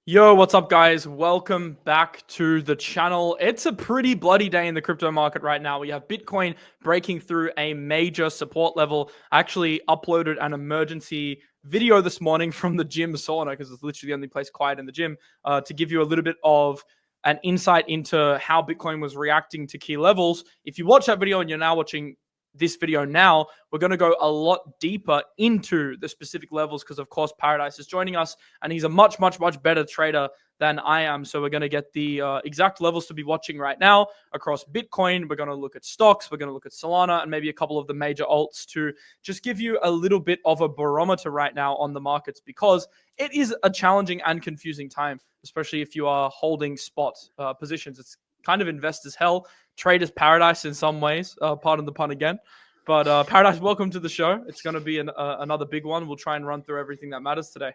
Yo, what's up, guys? Welcome back to the channel. It's a pretty bloody day in the crypto market right now. We have Bitcoin breaking through a major support level. I actually uploaded an emergency video this morning from the gym sauna because it's literally the only place quiet in the gym to give you a little bit of an insight into how Bitcoin was reacting to key levels. If you watch that video and you're now watching this video now, we're going to go a lot deeper into the specific levels because, of course, Paradise is joining us and he's a much better trader than I am. So we're going to get the exact levels to be watching right now across Bitcoin. We're going to look at stocks. We're going to look at Solana and maybe a couple of the major alts to just give you a little bit of a barometer right now on the markets, because it is a challenging and confusing time, especially if you are holding spot positions. It's kind of investors hell, traders paradise in some ways, pardon the pun again. But Paradise, welcome to the show. It's going to be another big one. We'll try and run through everything that matters today.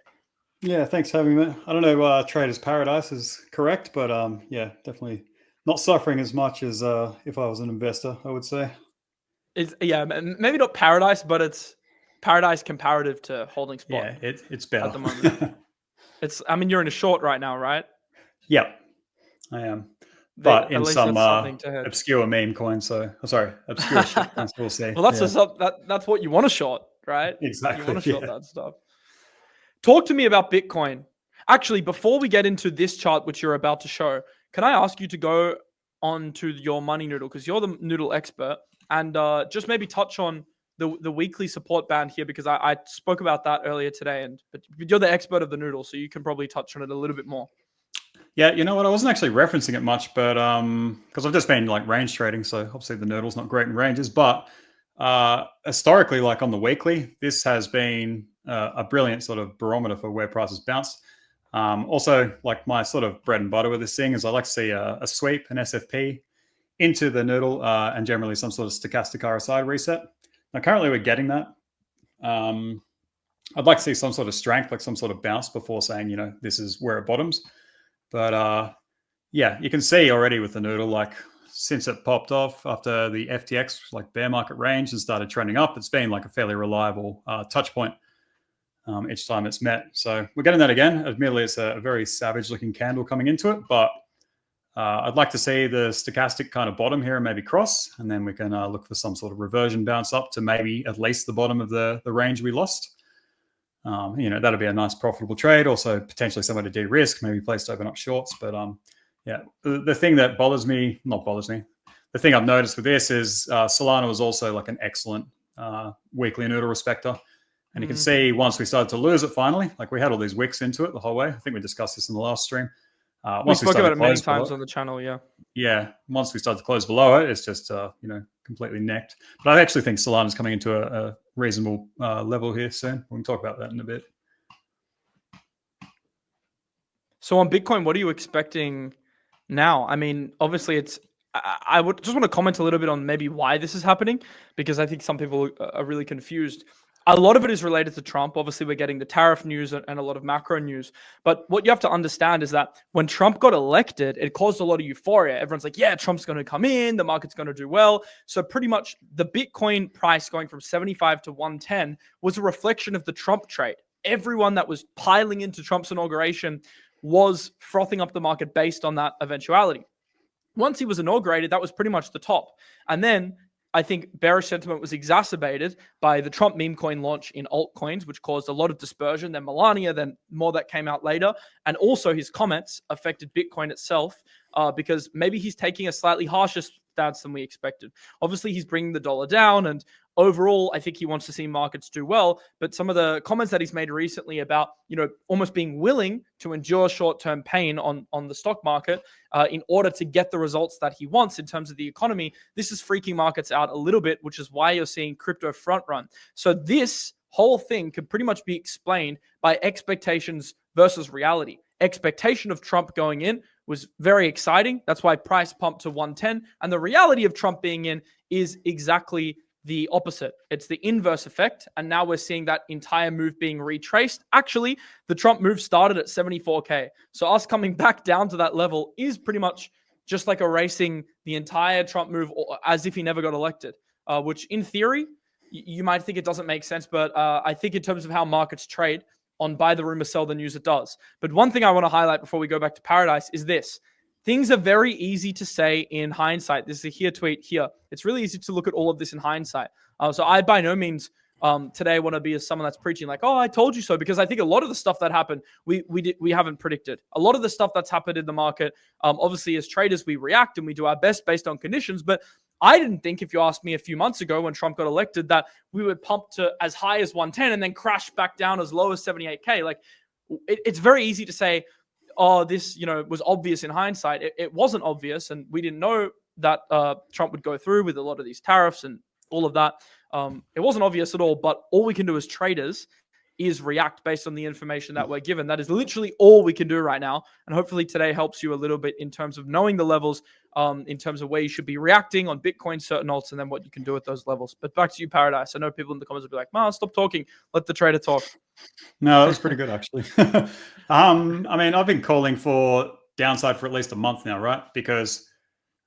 Yeah, thanks for having me. I don't know traders paradise is correct, but yeah, definitely not suffering as much as if I was an investor, I would say. Yeah, maybe not paradise, but it's paradise comparative to holding spot. Yeah, it's better at the moment. I mean, you're in a short right now, right? Yep, I am. But in some obscure meme coin, obscure shit coins, we'll see. Well, that's what you want to short, right? Exactly. You want to short that stuff. Talk to me about Bitcoin. Actually, before we get into this chart, which you're about to show, can I ask you to go on to your money noodle, because you're the noodle expert, and just maybe touch on the weekly support band here, because I spoke about that earlier today, but you're the expert of the noodle, so you can probably touch on it a little bit more. Yeah, you know what? I wasn't actually referencing it much, but because I've just been like range trading, so obviously the noodle's not great in ranges. But historically, like on the weekly, this has been a brilliant sort of barometer for where prices bounce. Also, like my sort of bread and butter with this thing is I like to see a sweep, an SFP into the noodle, and generally some sort of stochastic RSI reset. Now, currently we're getting that. I'd like to see some sort of strength, like some sort of bounce before saying, this is where it bottoms. But yeah, you can see already with the noodle, like since it popped off after the FTX like bear market range and started trending up, it's been like a fairly reliable touch point each time it's met. So we're getting that again. Admittedly, it's a very savage looking candle coming into it, but I'd like to see the stochastic kind of bottom here and maybe cross, and then we can look for some sort of reversion bounce up to maybe at least the bottom of the range we lost. That'll be a nice profitable trade. Also, potentially somewhere to de-risk, maybe place to open up shorts. But yeah, the thing that the thing I've noticed with this is Solana was also like an excellent weekly noodle respecter. And you can see once we started to lose it finally, like we had all these wicks into it the whole way. I think we discussed this in the last stream. We spoke about it many times on the channel, yeah. Yeah, once we start to close below it, it's just completely necked. But I actually think Solana's coming into a reasonable level here soon. We can talk about that in a bit. So on Bitcoin, what are you expecting now? I mean, obviously I would just want to comment a little bit on maybe why this is happening, because I think some people are really confused. A lot of it is related to Trump. Obviously, we're getting the tariff news and a lot of macro news. But what you have to understand is that when Trump got elected, it caused a lot of euphoria. Everyone's like, yeah, Trump's going to come in. The market's going to do well. So pretty much the Bitcoin price going from 75 to 110 was a reflection of the Trump trade. Everyone that was piling into Trump's inauguration was frothing up the market based on that eventuality. Once he was inaugurated, that was pretty much the top. And then I think bearish sentiment was exacerbated by the Trump meme coin launch in altcoins, which caused a lot of dispersion. Then Melania, then more that came out later. And also his comments affected Bitcoin itself because maybe he's taking a slightly harsher stance than we expected. Obviously, he's bringing the dollar down, and overall, I think he wants to see markets do well. But some of the comments that he's made recently about, almost being willing to endure short-term pain on the stock market in order to get the results that he wants in terms of the economy, this is freaking markets out a little bit, which is why you're seeing crypto front run. So this whole thing could pretty much be explained by expectations versus reality. Expectation of Trump going in was very exciting. That's why price pumped to 110. And the reality of Trump being in is exactly the opposite. It's the inverse effect. And now we're seeing that entire move being retraced. Actually, the Trump move started at 74K. So us coming back down to that level is pretty much just like erasing the entire Trump move as if he never got elected, which in theory, you might think it doesn't make sense. But I think in terms of how markets trade, on buy the rumor, sell the news, it does. But one thing I want to highlight before we go back to Paradise is this. Things are very easy to say in hindsight. This is a here tweet here. It's really easy to look at all of this in hindsight. So I by no means today want to be someone that's preaching like, oh, I told you so, because I think a lot of the stuff that happened, we haven't predicted. A lot of the stuff that's happened in the market, obviously as traders, we react and we do our best based on conditions. But I didn't think, if you asked me a few months ago when Trump got elected, that we would pump to as high as 110 and then crash back down as low as 78K. Like, it's very easy to say, oh, this, was obvious in hindsight. It wasn't obvious, and we didn't know that Trump would go through with a lot of these tariffs and all of that. It wasn't obvious at all, but all we can do as traders is react based on the information that we're given. That is literally all we can do right now. And hopefully today helps you a little bit in terms of knowing the levels, in terms of where you should be reacting on Bitcoin, certain alts, and then what you can do at those levels. But back to you, Paradise. I know people in the comments will be like, "Man, stop talking. Let the trader talk." No, that was pretty good, actually. I mean, I've been calling for downside for at least a month now, right? Because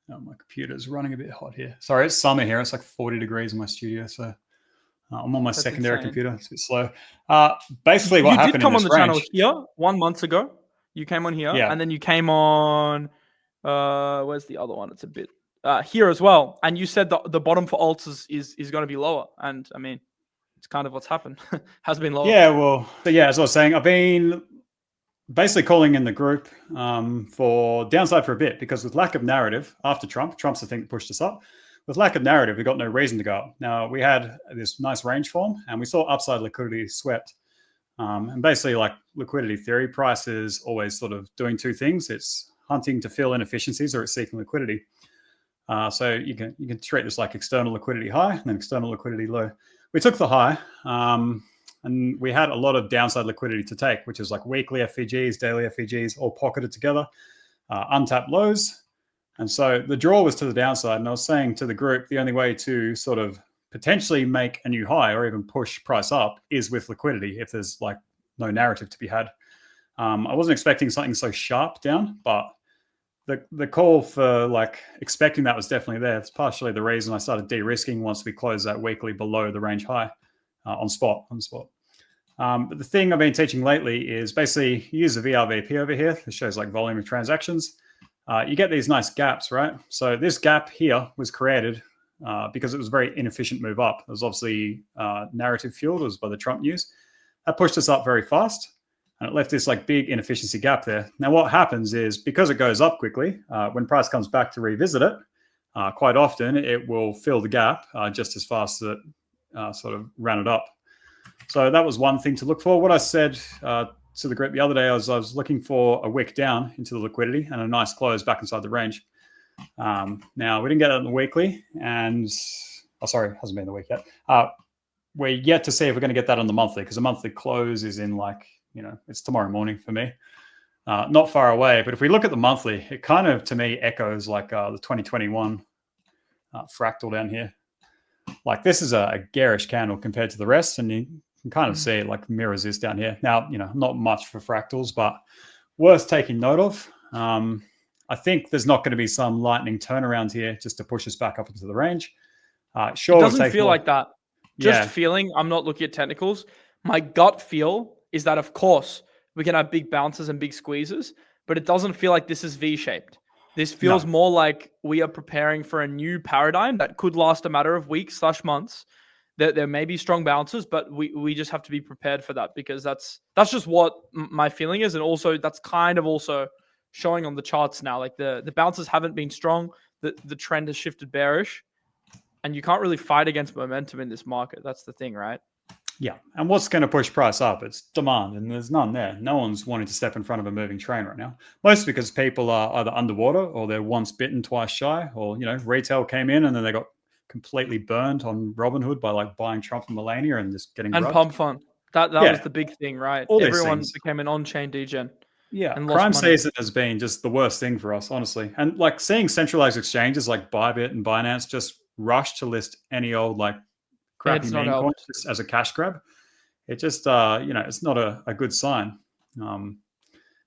my computer's running a bit hot here. Sorry, it's summer here. It's like 40 degrees in my studio, so I'm on my secondary computer. It's a bit slow. Basically, what happened? You did come on the range, channel here 1 month ago. You came on here, and then you came on. Where's the other one? It's a bit here as well. And you said the bottom for alts is going to be lower. And I mean, it's kind of what's happened. Has been lower. Yeah, well, but yeah, as I was saying, I've been basically calling in the group for downside for a bit, because with lack of narrative after Trump's the thing that pushed us up. With lack of narrative, we got no reason to go up. Now, we had this nice range form, and we saw upside liquidity swept. And basically, like liquidity theory, price is always sort of doing two things. It's hunting to fill inefficiencies, or it's seeking liquidity. So you can treat this like external liquidity high and then external liquidity low. We took the high, and we had a lot of downside liquidity to take, which is like weekly FVGs, daily FVGs, all pocketed together, untapped lows. And so the draw was to the downside. And I was saying to the group, the only way to sort of potentially make a new high or even push price up is with liquidity, if there's like no narrative to be had. I wasn't expecting something so sharp down, but the call for like expecting that was definitely there. It's partially the reason I started de-risking once we closed that weekly below the range high on spot. But the thing I've been teaching lately is basically use the VRVP over here. It shows like volume of transactions. You get these nice gaps, right? So this gap here was created because it was a very inefficient move up. It was obviously narrative fueled. It was by the Trump news. That pushed us up very fast, and it left this like big inefficiency gap there. Now what happens is, because it goes up quickly, when price comes back to revisit it, quite often it will fill the gap just as fast as it sort of ran it up. So that was one thing to look for. What I said to the group the other day, I was looking for a wick down into the liquidity and a nice close back inside the range. Now, we didn't get it in the weekly, and it hasn't been the week yet. We're yet to see if we're going to get that on the monthly, because the monthly close is in like, it's tomorrow morning for me. Not far away, but if we look at the monthly, it kind of, to me, echoes like the 2021 fractal down here. Like, this is a garish candle compared to the rest, and you can kind of see it like mirrors this down here. Now, not much for fractals, but worth taking note of. I think there's not going to be some lightning turnaround here just to push us back up into the range. Sure, it doesn't feel like that. Just feeling, I'm not looking at technicals. My gut feel is that, of course, we can have big bounces and big squeezes, but it doesn't feel like this is V-shaped. This feels more like we are preparing for a new paradigm that could last a matter of weeks/months. There may be strong bounces, but we just have to be prepared for that, because that's just what my feeling is. And also that's kind of also showing on the charts now. Like the bounces haven't been strong. The trend has shifted bearish, and you can't really fight against momentum in this market. That's the thing, right? Yeah. And what's going to push price up? It's demand, and there's none there. No one's wanting to step in front of a moving train right now. Mostly because people are either underwater, or they're once bitten, twice shy, or, retail came in and then they got completely burned on Robinhood by like buying Trump and Melania and just getting and rubbed. pump fund. That was the big thing, right? All Everyone became an on-chain degen. Yeah, and crime season has been just the worst thing for us, honestly. And like seeing centralized exchanges like Bybit and Binance just rush to list any old like crappy meme coin just as a cash grab, it just it's not a good sign.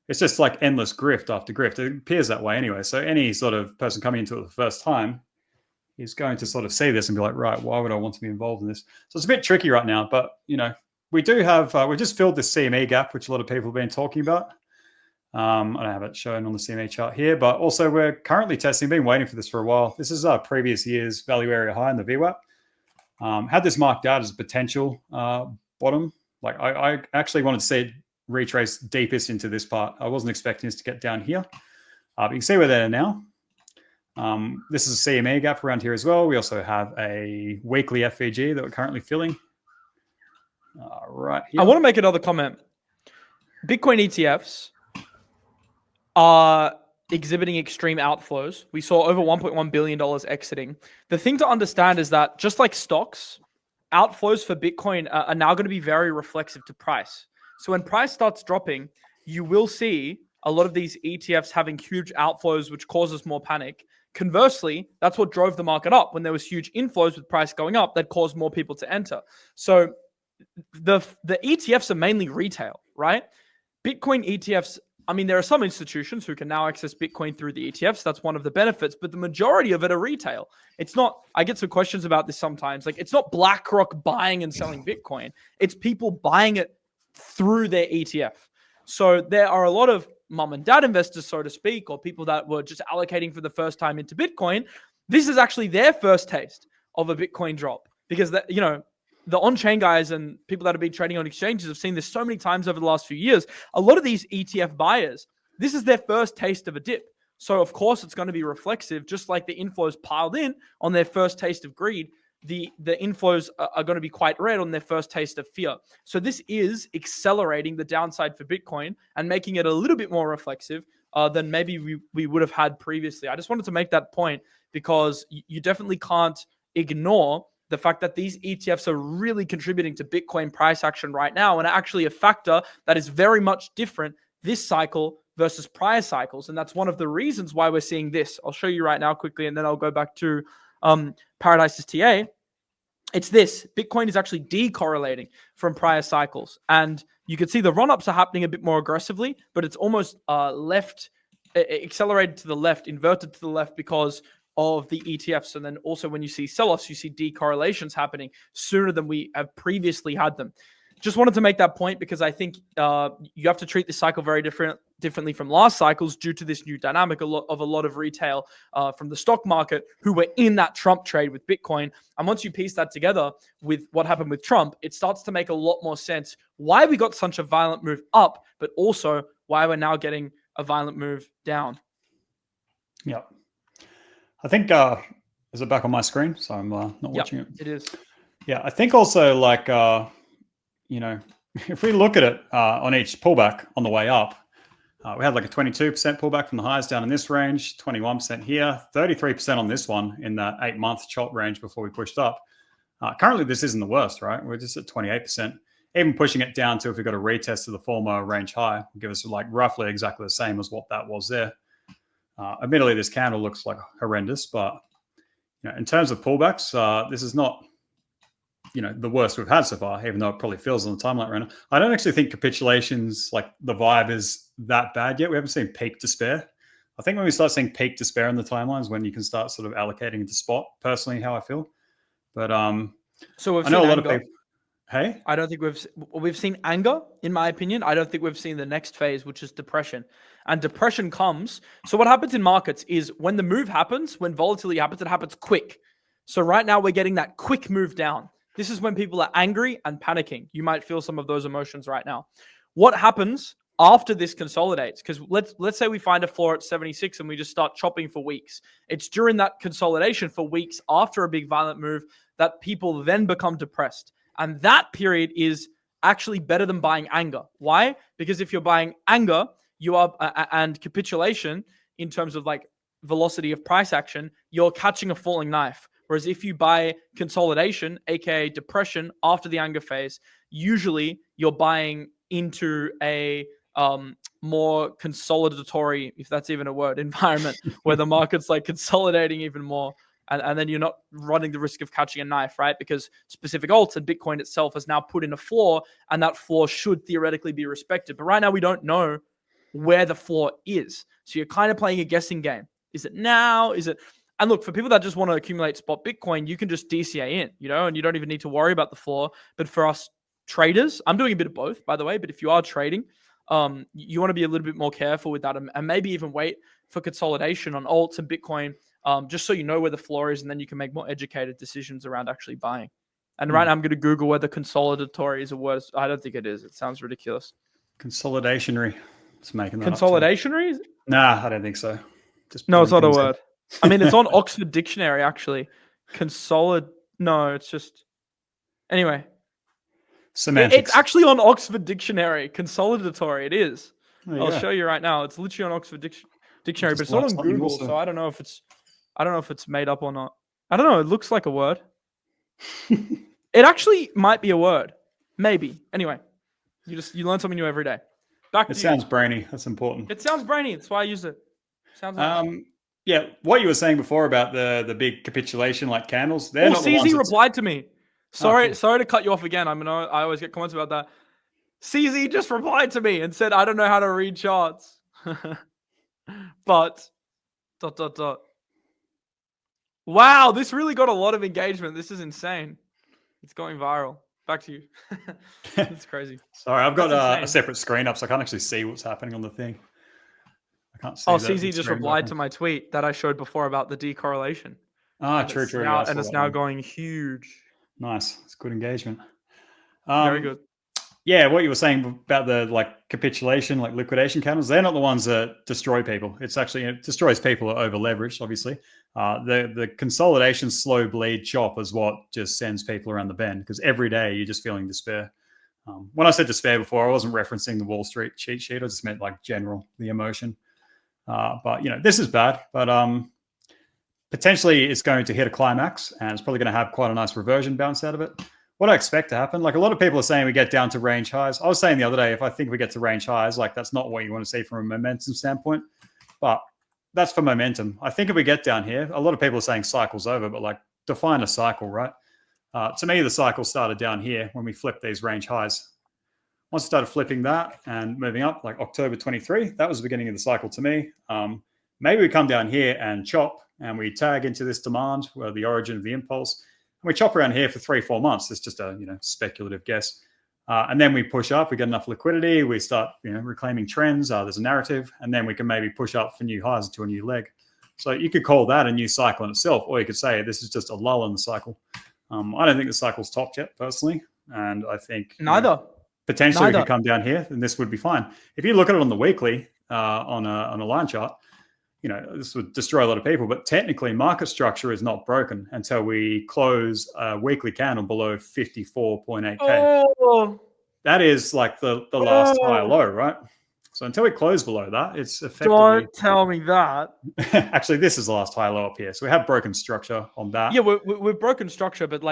It's just like endless grift after grift. It appears that way anyway. So any sort of person coming into it the first time is going to sort of see this and be like, right, why would I want to be involved in this? So it's a bit tricky right now, but we do have, we've just filled the CME gap, which a lot of people have been talking about. I don't have it shown on the CME chart here, but also we're currently testing, been waiting for this for a while. This is our previous year's value area high in the VWAP. Had this marked out as a potential bottom. Like I actually wanted to see it retrace deepest into this part. I wasn't expecting this to get down here. But you can see we're there now. This is a CME gap around here as well. We also have a weekly FVG that we're currently filling. Right here. I want to make another comment. Bitcoin ETFs are exhibiting extreme outflows. We saw over $1.1 billion exiting. The thing to understand is that just like stocks, outflows for Bitcoin are now going to be very reflexive to price. So when price starts dropping, you will see a lot of these ETFs having huge outflows, which causes more panic. Conversely, that's what drove the market up. When there was huge inflows with price going up, that caused more people to enter. So the ETFs are mainly retail, right? Bitcoin ETFs, I mean, there are some institutions who can now access Bitcoin through the ETFs. That's one of the benefits, but the majority of it are retail. It's not, I get some questions about this sometimes. Like, it's not BlackRock buying and selling Bitcoin. It's people buying it through their ETF. So there are a lot of mom and dad investors, so to speak, or people that were just allocating for the first time into Bitcoin. This is actually their first taste of a Bitcoin drop because, the on-chain guys and people that have been trading on exchanges have seen this so many times over the last few years. A lot of these ETF buyers, this is their first taste of a dip. So, of course, it's going to be reflexive, just like the inflows piled in on their first taste of greed. The inflows are going to be quite red on their first taste of fear. So this is accelerating the downside for Bitcoin and making it a little bit more reflexive than maybe we would have had previously. I just wanted to make that point because you definitely can't ignore the fact that these ETFs are really contributing to Bitcoin price action right now and are actually a factor that is very much different this cycle versus prior cycles. And that's one of the reasons why we're seeing this. I'll show you right now quickly, and then I'll go back to Paradise's TA. It's this. Bitcoin is actually decorrelating from prior cycles. And you can see the run-ups are happening a bit more aggressively, but it's almost accelerated to the left, inverted to the left because of the ETFs. And then also when you see sell-offs, you see decorrelations happening sooner than we have previously had them. Just wanted to make that point because I think you have to treat this cycle very differently from last cycles due to this new dynamic of a lot of retail from the stock market who were in that Trump trade with Bitcoin. And once you piece that together with what happened with Trump, it starts to make a lot more sense why we got such a violent move up, but also why we're now getting a violent move down. Yeah. I think, is it back on my screen? So I'm not watching it. It is. Yeah, I think also like, if we look at it on each pullback on the way up, we had like a 22% pullback from the highs down in this range, 21% here, 33% on this one in that 8-month chop range before we pushed up. Currently, this isn't the worst, right? We're just at 28%. Even pushing it down to if we got a retest to the former range high, will give us like roughly exactly the same as what that was there. Admittedly, this candle looks like horrendous, but in terms of pullbacks, this is not the worst we've had so far, even though it probably feels on the timeline right now. I don't actually think capitulations, like the vibe is that bad yet. We haven't seen peak despair. I think when we start seeing peak despair in the timelines, when you can start sort of allocating into spot, personally, how I feel. But so I know a lot of people. Hey, I don't think we've seen anger, in my opinion. I don't think we've seen the next phase, which is depression. And depression comes. So what happens in markets is when the move happens, when volatility happens, it happens quick. So right now we're getting that quick move down. This is when people are angry and panicking. You might feel some of those emotions right now. What happens after this consolidates? Because let's say we find a floor at 76 and we just start chopping for weeks. It's during that consolidation for weeks after a big violent move that people then become depressed. And that period is actually better than buying anger. Why? Because if you're buying anger, you are and capitulation in terms of like velocity of price action, you're catching a falling knife. Whereas if you buy consolidation, aka depression, after the anger phase, usually you're buying into a more consolidatory, if that's even a word, environment where the market's like consolidating even more. And then you're not running the risk of catching a knife, right? Because specific alts and Bitcoin itself has now put in a floor, and that floor should theoretically be respected. But right now we don't know where the floor is. So you're kind of playing a guessing game. Is it now? Is it? And look, for people that just want to accumulate spot Bitcoin, you can just DCA in, and you don't even need to worry about the floor. But for us traders, I'm doing a bit of both, by the way, but if you are trading, you want to be a little bit more careful with that, and maybe even wait for consolidation on alts and Bitcoin, just so you know where the floor is, and then you can make more educated decisions around actually buying. And right now I'm going to Google whether consolidatory is a word. I don't think it is. It sounds ridiculous. Consolidationary. It's making that Consolidationary? up. Nah, I don't think so. Just no, it's not a in. word. I mean, it's on Oxford Dictionary, actually. No, it's just... Anyway. Semantics. It's actually on Oxford Dictionary. Consolidatory, it is. I'll go. show you right now. It's literally on Oxford Dictionary, but it's not on Google, so I don't know if it's made up or not. I don't know. It looks like a word. It actually might be a word. Maybe. Anyway, you learn something new every day. It sounds brainy. That's important. It sounds brainy. That's why I use it. Sounds nice. Yeah, what you were saying before about the big capitulation like candles, they're not the ones. CZ replied to me. Sorry to cut you off again. I always get comments about that. CZ just replied to me and said, I don't know how to read charts. But ... Wow, this really got a lot of engagement. This is insane. It's going viral. Back to you. It's crazy. Sorry, I've got a separate screen up, so I can't actually see what's happening on the thing. I can't see. CZ just replied to my tweet that I showed before about the decorrelation. True. And it's now going huge. Nice. It's good engagement. Very good. Yeah, what you were saying about the capitulation, liquidation candles, they're not the ones that destroy people. It's actually, it destroys people that are over leveraged, obviously. The consolidation slow bleed chop is what just sends people around the bend, because every day you're just feeling despair. When I said despair before, I wasn't referencing the Wall Street cheat sheet. I just meant general, the emotion. But this is bad, but potentially it's going to hit a climax, and it's probably going to have quite a nice reversion bounce out of it. What I expect to happen, a lot of people are saying we get down to range highs. I was saying the other day, if I think we get to range highs, that's not what you want to see from a momentum standpoint, but that's for momentum. I think if we get down here, a lot of people are saying cycle's over, but define a cycle, right? To me, the cycle started down here when we flipped these range highs. Once I started flipping that and moving up, October 23, that was the beginning of the cycle to me. Maybe we come down here and chop, and we tag into this demand, where the origin of the impulse. We chop around here for 3-4 months. It's just a speculative guess, and then we push up. We get enough liquidity. We start reclaiming trends. There's a narrative, and then we can maybe push up for new highs to a new leg. So you could call that a new cycle in itself, or you could say this is just a lull in the cycle. I don't think the cycle's topped yet, personally, and I think potentially we could come down here, and this would be fine. If you look at it on the weekly, on a line chart, this would destroy a lot of people, but technically market structure is not broken until we close a weekly candle below 54.8K. Oh. That is the last high low, right? So until we close below that, it's effectively... Don't tell me that. Actually, this is the last high low up here. So we have broken structure on that. Yeah, we've broken structure, but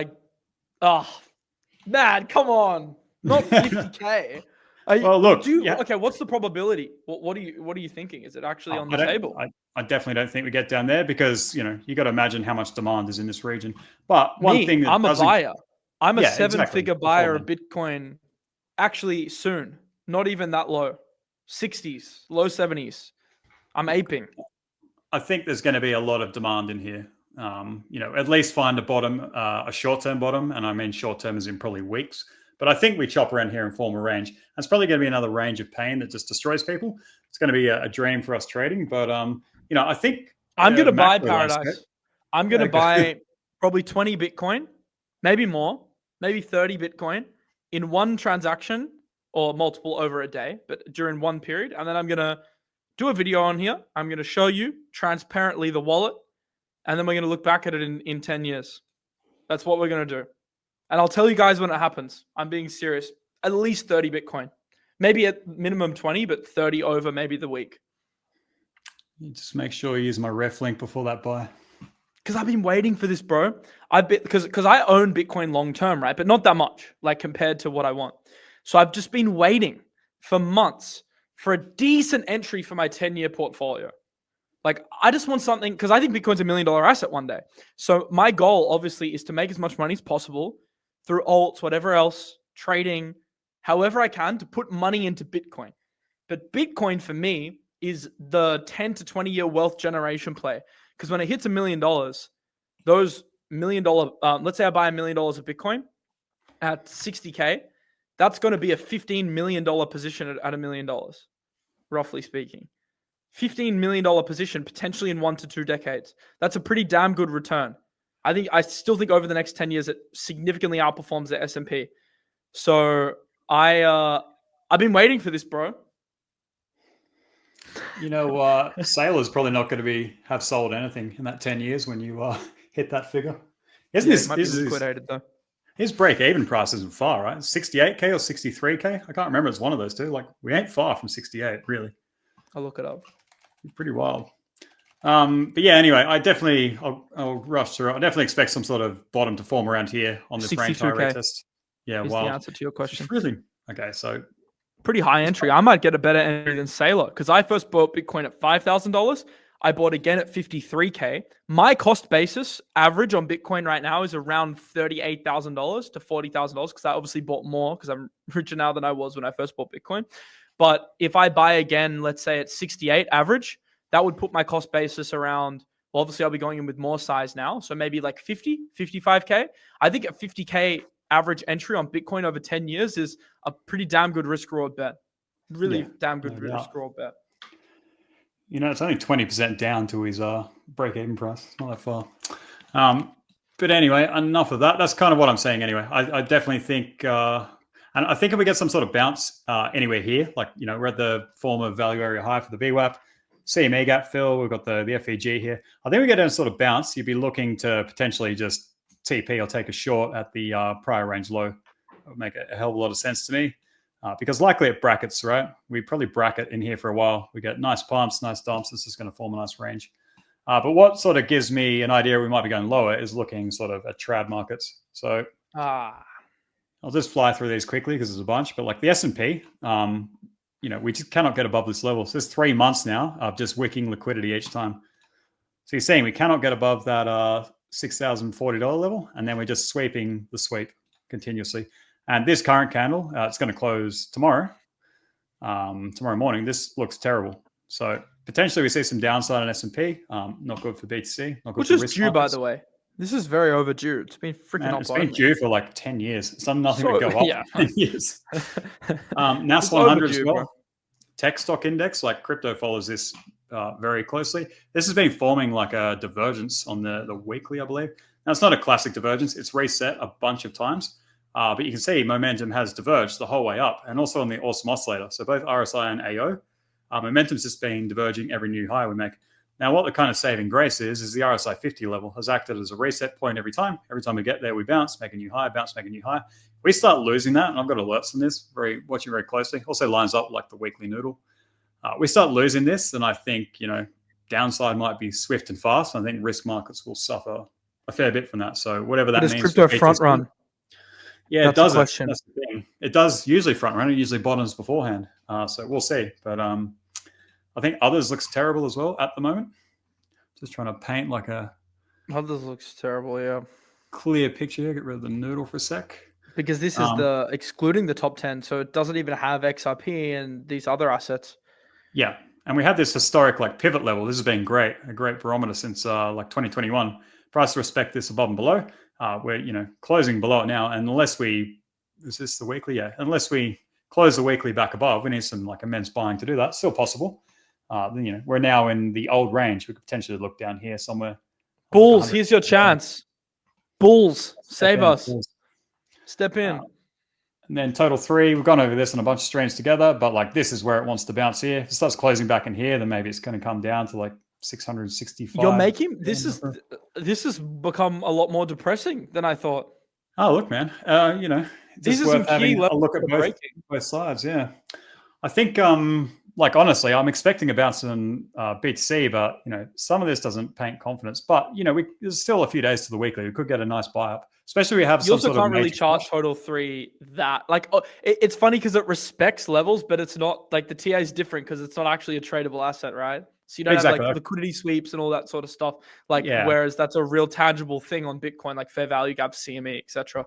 man, come on. Not 50K. Well, look. Okay, what's the probability? What are you thinking? Is it actually on the table? I definitely don't think we get down there, because you got to imagine how much demand is in this region. But I'm a buyer. I'm a 7-figure buyer of Bitcoin. Actually, soon. Not even that low. 60s, low 70s. I'm aping. I think there's going to be a lot of demand in here. At least find a bottom, a short-term bottom, and I mean short-term as in probably weeks. But I think we chop around here and form a range. That's probably going to be another range of pain that just destroys people. It's going to be a dream for us trading. But, I think... I'm going to buy Paradise. I'm going to buy probably 20 Bitcoin, maybe more, maybe 30 Bitcoin in one transaction, or multiple over a day, but during one period. And then I'm going to do a video on here. I'm going to show you transparently the wallet. And then we're going to look back at it in 10 years. That's what we're going to do. And I'll tell you guys when it happens. I'm being serious. At least 30 Bitcoin. Maybe at minimum 20, but 30 over maybe the week. You just make sure you use my ref link before that buy. Because I've been waiting for this, bro. Because I own Bitcoin long term, right? But not that much, compared to what I want. So I've just been waiting for months for a decent entry for my 10-year portfolio. I just want something, because I think Bitcoin's $1 million asset one day. So my goal, obviously, is to make as much money as possible through alts, whatever else, trading, however I can, to put money into Bitcoin. But Bitcoin, for me, is the 10 to 20-year wealth generation play. Because when it hits $1 million, those $1 million, let's say I buy $1 million of Bitcoin at 60K, that's going to be a $15 million position at $1 million, roughly speaking. $15 million position potentially in 1 to 2 decades. That's a pretty damn good return. I still think over the next 10 years it significantly outperforms the S&P. So I've been waiting for this, bro. You know, Sailor's probably not going to have sold anything in that 10 years when you hit that figure. Isn't It might be liquidated though. His break-even price isn't far, right? 68K or 63K? I can't remember. It's one of those two. Like, we ain't far from 68, really. I'll look it up. Pretty wild. But yeah, anyway, I'll rush through. I definitely expect some sort of bottom to form around here on this range high retest. Yeah, is wild. the answer to your question. Really? Okay, so pretty high entry. I might get a better entry than Sailor because I first bought Bitcoin at $5,000. I bought again at 53K. My cost basis average on Bitcoin right now is around $38,000 to $40,000 because I obviously bought more because I'm richer now than I was when I first bought Bitcoin. But if I buy again, let's say at 68 average, that would put my cost basis around, well, obviously I'll be going in with more size now. So maybe like 50, 55K. I think at 50K average entry on Bitcoin over 10 years is a pretty damn good risk reward bet. Really damn good risk reward bet. You know, it's only 20% down to his break-even price. It's not that far. But anyway, enough of that. That's kind of what I'm saying anyway. I definitely think, and I think if we get some sort of bounce anywhere here, like, you know, we're at the former value area high for the VWAP, CME gap fill, we've got the FEG here. I think we get a sort of bounce. You'd be looking to potentially just TP or take a short at the prior range low. That would make a hell of a lot of sense to me. Because likely it brackets, right? We probably bracket in here for a while. We get nice pumps, nice dumps. This is going to form a nice range. But what sort of gives me an idea we might be going lower is looking sort of at trad markets. So I'll just fly through these quickly because there's a bunch. But like the S&P, you know, we just cannot get above this level. So there's 3 months now of just wicking liquidity each time. So you're saying we cannot get above that $6,040 level, and then we're just sweeping the sweep continuously. And this current candle, it's going to close tomorrow morning. This looks terrible. So potentially we see some downside on S&P. Not good for BTC. Not good Which for is risk due, markets. by the way. This is very overdue. It's been freaking It's been due for like 10 years. It's done nothing to go up yeah. for 10 years. NAS 100 as well. Bro. Tech stock index, like crypto follows this very closely. This has been forming like a divergence on the weekly, I believe. Now, it's not a classic divergence. It's reset a bunch of times. But you can see momentum has diverged the whole way up, and also on the awesome oscillator. So both RSI and AO, momentum's just been diverging every new high we make. Now, what the kind of saving grace is the RSI 50 level has acted as a reset point every time. Every time we get there, we bounce, make a new high, bounce, make a new high. We start losing that, and I've got alerts on this, watching very closely. Also lines up like the weekly noodle. We start losing this, then I think, you know, downside might be swift and fast. I think risk markets will suffer a fair bit from that. So whatever that means. Crypto front run? Yeah, it does. That's the thing. It does usually front run. It usually bottoms beforehand. So we'll see. But I think others looks terrible as well at the moment. Just trying to paint like a others looks terrible. Yeah. Clear picture here. Get rid of the noodle for a sec. Because this is the excluding the top 10, so it doesn't even have XRP and these other assets. Yeah, and we had this historic like pivot level. This has been great, a great barometer since like 2021. Price to respect this above and below. We're, you know, closing below it now, and unless is this the weekly? Yeah, unless we close the weekly back above, we need some like immense buying to do that. Still possible. Then, you know, we're now in the old range. We could potentially look down here somewhere. Bulls, here's your chance. Bulls, save us. Bulls. Step in. And then total 3, we've gone over this on a bunch of streams together, but like this is where it wants to bounce here. If it starts closing back in here, then maybe it's going to come down to like 665. You're making this has become a lot more depressing than I thought. Oh, look, man. You know, these are some key levels. A look at both sides. Yeah, I think like honestly, I'm expecting a bounce in BTC, but you know, some of this doesn't paint confidence. But you know, there's still a few days to the weekly. We could get a nice buy up, especially we have you some also sort can't of really chart total 3 that like it's funny because it respects levels, but it's not like the TA is different because it's not actually a tradable asset, right? So you don't have like liquidity sweeps and all that sort of stuff. Like whereas that's a real tangible thing on Bitcoin, like fair value gap, CME, etc.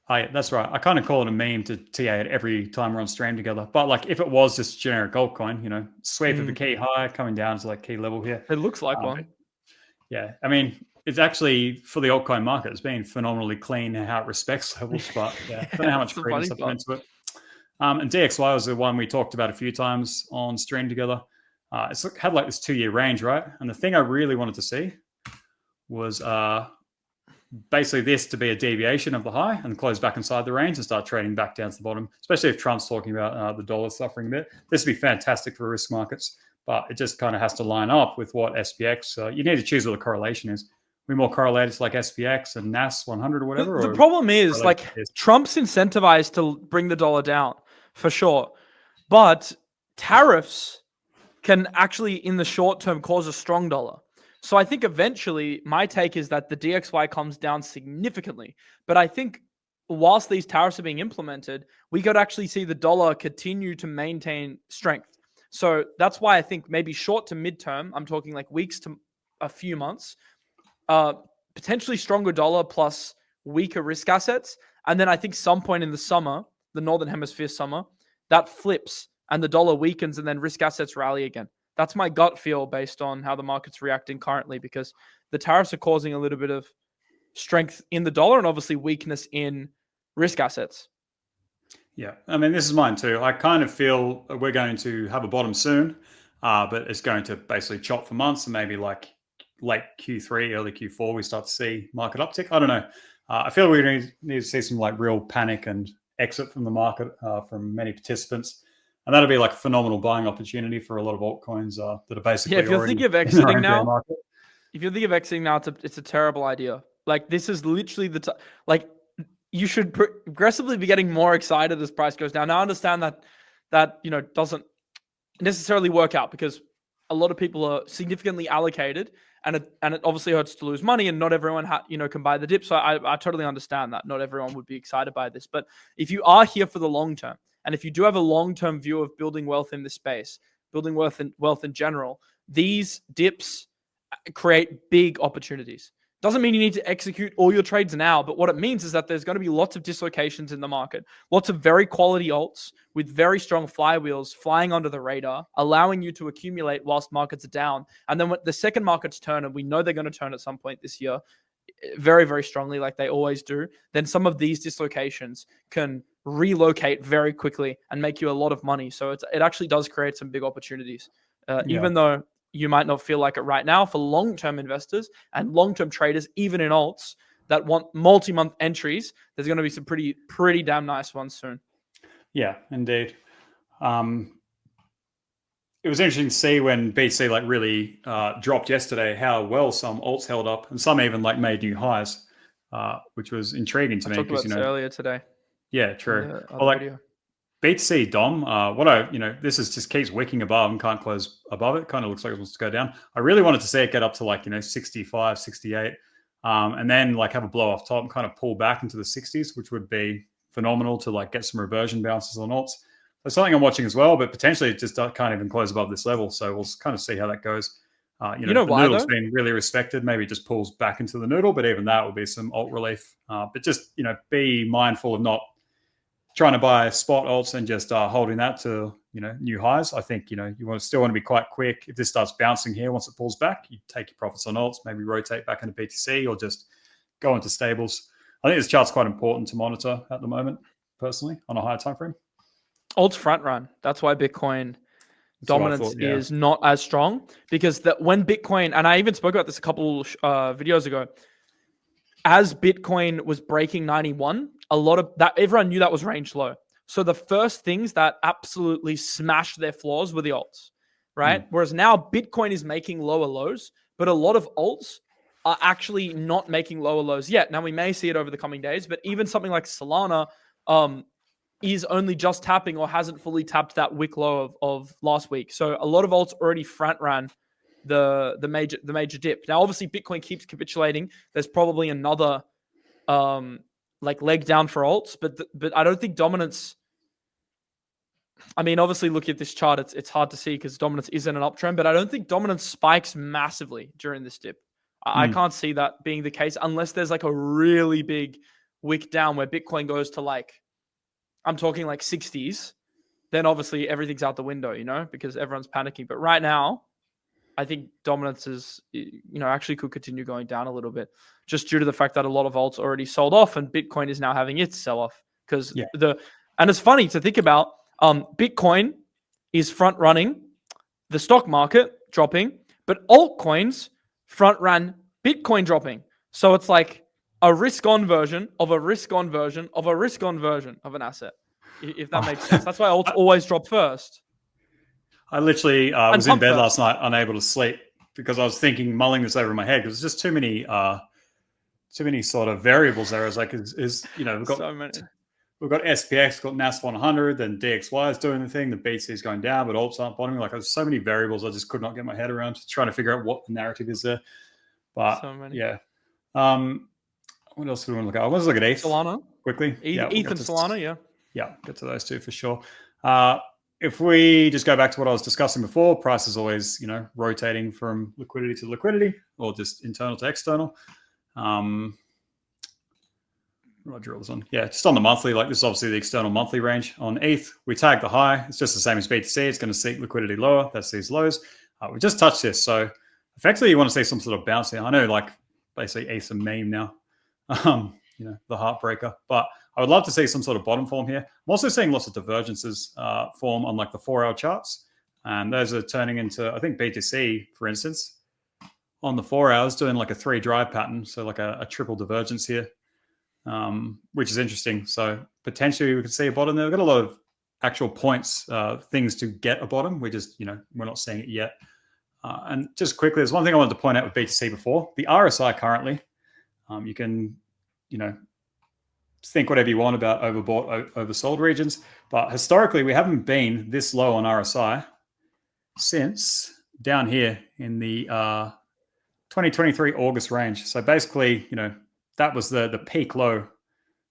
That's right. I kind of call it a meme to TA it every time we're on stream together. But like if it was just generic altcoin, you know, sweep of a key high coming down to like key level here. It looks like one. Yeah. I mean, it's actually for the altcoin market, it's been phenomenally clean how it respects levels, but yeah, I don't know how much credence I put into it. And DXY was the one we talked about a few times on stream together. It's had like this 2-year range, right? And the thing I really wanted to see was basically this to be a deviation of the high and close back inside the range and start trading back down to the bottom, especially if Trump's talking about the dollar suffering a bit. This would be fantastic for risk markets, but it just kind of has to line up with what SPX. You need to choose what the correlation is. We more correlated to like SPX and NAS 100 or whatever. The problem is like Trump's incentivized to bring the dollar down for sure, but tariffs can actually in the short term cause a strong dollar. So I think eventually my take is that the DXY comes down significantly. But I think whilst these tariffs are being implemented, we could actually see the dollar continue to maintain strength. So that's why I think maybe short to midterm, I'm talking like weeks to a few months, potentially stronger dollar plus weaker risk assets. And then I think some point in the summer, the Northern Hemisphere summer, that flips and the dollar weakens and then risk assets rally again. That's my gut feel based on how the market's reacting currently, because the tariffs are causing a little bit of strength in the dollar and obviously weakness in risk assets. Yeah, I mean, this is mine too. I kind of feel we're going to have a bottom soon, but it's going to basically chop for months, and maybe like late Q3, early Q4, we start to see market uptick. I don't know. I feel we need to see some like real panic and exit from the market from many participants. And that'll be like a phenomenal buying opportunity for a lot of altcoins that are basically. Yeah, if you're thinking of exiting now, it's a terrible idea. Like this is literally like you should progressively be getting more excited as price goes down. Now I understand that doesn't necessarily work out because a lot of people are significantly allocated, and it obviously hurts to lose money, and not everyone can buy the dip. So I totally understand that not everyone would be excited by this, but if you are here for the long term. And if you do have a long-term view of building wealth in this space, building wealth in general, these dips create big opportunities. Doesn't mean you need to execute all your trades now, but what it means is that there's going to be lots of dislocations in the market, lots of very quality alts with very strong flywheels flying under the radar, allowing you to accumulate whilst markets are down. And then when the second markets turn, and we know they're going to turn at some point this year, very, very strongly like they always do, then some of these dislocations can relocate very quickly and make you a lot of money. So it actually does create some big opportunities, even though you might not feel like it right now. For long-term investors and long-term traders, even in alts that want multi-month entries, there's going to be some pretty damn nice ones soon. Yeah, indeed. It was interesting to see when BTC like really dropped yesterday how well some alts held up, and some even like made new highs, which was intriguing to me. I talked about this earlier today. Yeah, true. Well, like video. BTC DOM, this is just keeps wicking above and can't close above it. Kind of looks like it wants to go down. I really wanted to see it get up to like 65, 68, and then like have a blow off top and kind of pull back into the 60s, which would be phenomenal to like get some reversion bounces on alts. There's something I'm watching as well, but potentially it just can't even close above this level. So we'll kind of see how that goes. The noodle's been really respected. Maybe it just pulls back into the noodle, but even that will be some alt relief. But just, be mindful of not trying to buy spot alts and just holding that to, new highs. I think, you still want to be quite quick. If this starts bouncing here, once it pulls back, you take your profits on alts, maybe rotate back into BTC or just go into stables. I think this chart's quite important to monitor at the moment, personally, on a higher time frame. Alts front run. That's why Bitcoin dominance is not as strong, because when Bitcoin, and I even spoke about this a couple videos ago, as Bitcoin was breaking 91, a lot of that, everyone knew that was range low. So the first things that absolutely smashed their floors were the alts, right? Whereas now Bitcoin is making lower lows, but a lot of alts are actually not making lower lows yet. Now we may see it over the coming days, but even something like Solana is only just tapping or hasn't fully tapped that wick low of last week. So a lot of alts already front ran the major dip. Now obviously Bitcoin keeps capitulating. There's probably another leg down for alts, but I don't think dominance. I mean, obviously, look at this chart. It's hard to see because dominance isn't an uptrend, but I don't think dominance spikes massively during this dip. I can't see that being the case unless there's like a really big wick down where Bitcoin goes to I'm talking like 60s. Then obviously everything's out the window, because everyone's panicking. But right now, I think dominance is, actually could continue going down a little bit just due to the fact that a lot of alts already sold off and Bitcoin is now having its sell off because And it's funny to think about. Bitcoin is front running the stock market dropping, but altcoins front run Bitcoin dropping. So it's like a risk on version of a risk on version of a risk on version of an asset, if that makes sense. That's why alts always drop first. I literally And was in pump bed first. last night, unable to sleep, because I was thinking, mulling this over in my head, because there's just too many sort of variables there. It's like, you know, So many. we've got SPX, got NAS 100, then DXY is doing the thing, the BTC is going down, but alts aren't bottoming. Like, there's so many variables I just could not get my head around, trying to figure out what the narrative is there. But So many. yeah. What else do we want to look at? I want to look at ETH Solana quickly. ETH and Solana, yeah. Yeah, get to those two for sure. If we just go back to what I was discussing before, price is always, you know, rotating from liquidity to liquidity, or just internal to external. I'll drill this on. Yeah, just on the monthly, like this is obviously the external monthly range. On ETH, we tag the high. It's just the same as BTC. It's going to seek liquidity lower. That's these lows. We just touched this. So effectively, you want to see some sort of bounce here. I know, like, basically ETH's a meme now, you know, the heartbreaker. But I would love to see some sort of bottom form here. I'm also seeing lots of divergences form on like the 4-hour charts. And those are turning into, I think BTC, for instance, on the 4 hours, doing like a 3 drive pattern. So like a triple divergence here. Which is interesting. So potentially we could see a bottom there. We've got a lot of actual points, things to get a bottom. We're just, you know, we're not seeing it yet. And just quickly, there's one thing I wanted to point out with BTC before. The RSI currently, you can, you know, think whatever you want about overbought, oversold regions. But historically, we haven't been this low on RSI since down here in the 2023 August range. So basically, you know, that was the peak low.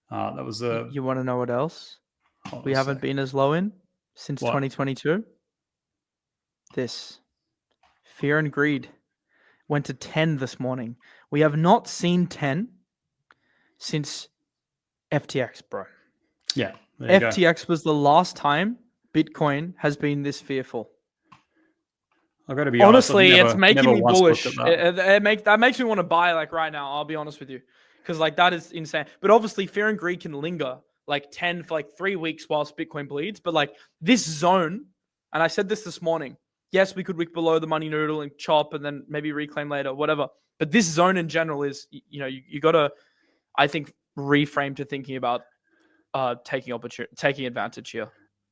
That was the. You want to know what else we haven't been as low in since 2022? This fear and greed went to 10 this morning. We have not seen 10 since FTX, bro. Yeah. FTX was the last time Bitcoin has been this fearful. I've got to be honestly, honest, it's making me bullish. That makes me want to buy, like, right now. I'll be honest with you, because like that is insane. But obviously, fear and greed can linger like 10 for like 3 weeks whilst Bitcoin bleeds. But like this zone, and I said this morning. Yes, we could wick below the money noodle and chop, and then maybe reclaim later, whatever. But this zone in general is, you know, you got to, I think, reframe to thinking about taking advantage here.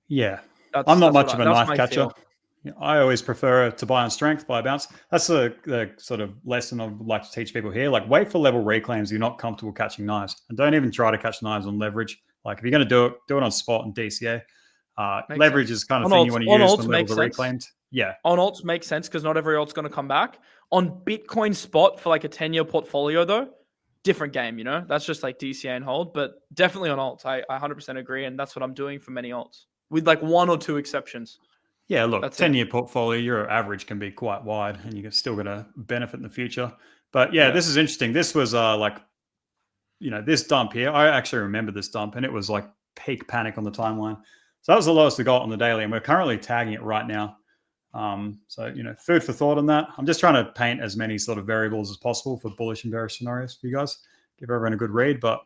Yeah, I'm not much of a knife catcher. Feel. I always prefer to buy on strength, buy bounce. That's the sort of lesson I would like to teach people here. Like, wait for level reclaims. You're not comfortable catching knives, and don't even try to catch knives on leverage. Like, if you're going to do it on spot and DCA. Leverage is kind of thing you want to use when levels are reclaimed. Yeah. On alts makes sense because not every alt's going to come back. On Bitcoin spot for like a 10-year portfolio, though, different game, you know? That's just like DCA and hold, but definitely on alts. I 100% agree, and that's what I'm doing for many alts, with like 1 or 2 exceptions. Yeah, look, 10-year portfolio, your average can be quite wide, and you're still going to benefit in the future. But yeah, this is interesting. This was like, you know, this dump here. I actually remember this dump, and it was like peak panic on the timeline. So that was the lowest we got on the daily, and we're currently tagging it right now. So, you know, food for thought on that. I'm just trying to paint as many sort of variables as possible for bullish and bearish scenarios for you guys. Give everyone a good read, but